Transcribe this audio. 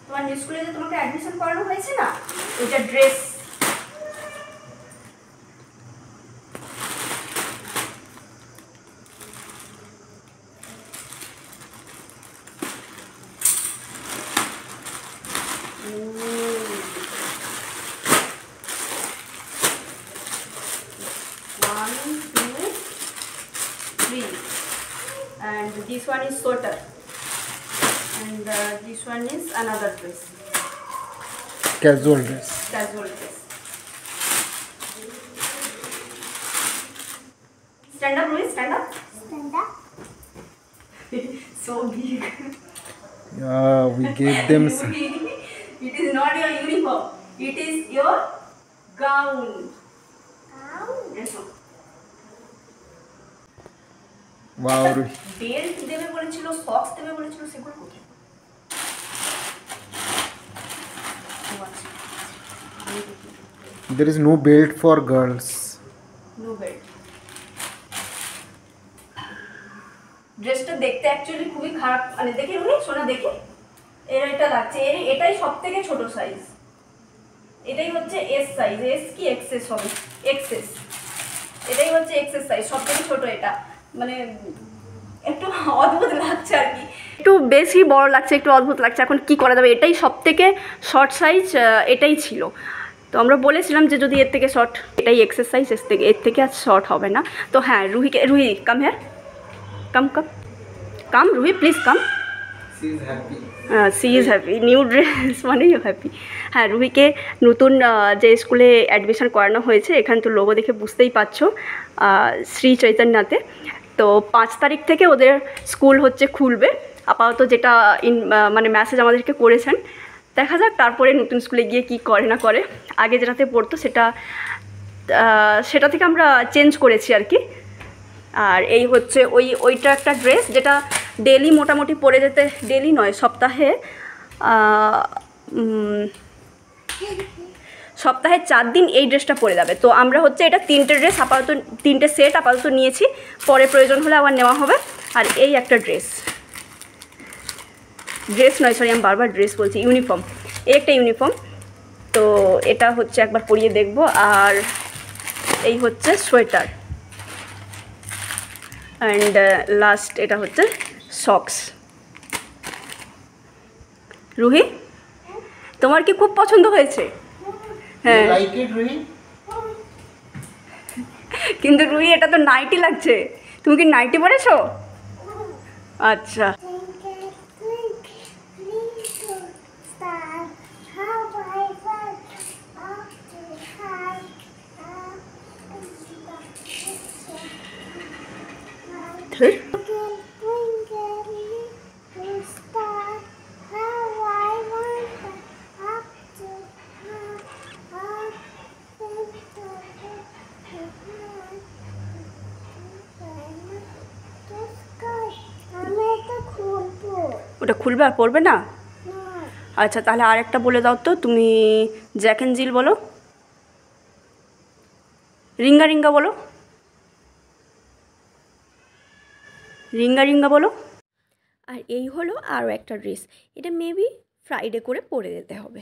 তোমার নিউ স্কুলে যে তোমাকে অ্যাডমিশন করানো হয়েছে না, ওইটা dress. And this one is sweater, and this one is another dress, casual dress. Stand up, Louis, stand up. So big. Yeah, we gave them some. It is not your uniform, it is your gown. Yes. Wow. Belt দেবে বলেছিল, socks দেবে বলেছিল, সেগুলো কোথায়? There is no belt for girls. No belt. ড্রেসটা দেখতে actually খুবই খারাপ, মানে দেখে উনি সোনা দেখে এটা লাগছে, এটাই সবথেকে ছোট সাইজ, এটাই হচ্ছে এস সাইজ। এস কি এক্সেস হবে? এক্সেস, এটাই হচ্ছে এক্সেস সাইজ, সবথেকে ছোট এটা। মানে একটু অদ্ভুত লাগছে আর কি, একটু বেশি বড় লাগছে, একটু অদ্ভুত লাগছে। এখন কি করা যাবে, এটাই সবথেকে শর্ট সাইজ, এটাই ছিল। তো আমরা বলেছিলাম যে যদি এর থেকে শর্ট, এটাই এক্সেস সাইজ, এর থেকে আর শর্ট হবে না। তো হ্যাঁ, Ruhi come here, come Ruhi please come. She is happy, new dress মানেই হ্যাপি। হ্যাঁ, রুহিকে নতুন যে স্কুলে অ্যাডমিশন করানো হয়েছে, এখানে তো লোগো দেখে বুঝতেই পারছো, শ্রী চৈতন্যতে। তো 5 তারিখ থেকে ওদের স্কুল হচ্ছে খুলবে আপাতত, যেটা মানে মেসেজ আমাদেরকে করেছেন। দেখা যাক তারপরে নতুন স্কুলে গিয়ে কি করে না করে। আগে যেটাতে পড়তো সেটা থেকে আমরা চেঞ্জ করেছি আর কি। আর এই হচ্ছে ওইটা একটা ড্রেস, যেটা ডেলি মোটামুটি পরে যেতে, ডেলি নয়, সপ্তাহে 4 দিন এই ড্রেসটা পরে যাবে। তো আমরা হচ্ছে এটা 3টে ড্রেস আপাতত, 3টে সেট আপাতত নিয়েছি, পরে প্রয়োজন হলে আবার নেওয়া হবে। আর এই একটা ড্রেস নয়, সরি আমি বারবার ড্রেস বলছি, ইউনিফর্ম, এই একটা ইউনিফর্ম। তো এটা হচ্ছে একবার পরিয়ে দেখব। আর এই হচ্ছে সোয়েটার, অ্যান্ড লাস্ট এটা হচ্ছে সক্স। রুহি, তোমার কি খুব পছন্দ হয়েছে? হ্যাঁ, কিন্তু রুহি এটা তো নাইটি লাগছে, তুমি কি নাইটি পরেছো? আচ্ছা, ওটা খুলবে আর পড়বে না? আচ্ছা, তাহলে আর একটা বলে দাও তো, তুমি জ্যাক অ্যান্ড জিল বলো, রিঙ্গা রিঙ্গা বলো, রিঙ্গা রিঙ্গা বলো। আর এই হলো আরও একটা ড্রেস, এটা মেবি ফ্রাইডে করে পরে যেতে হবে।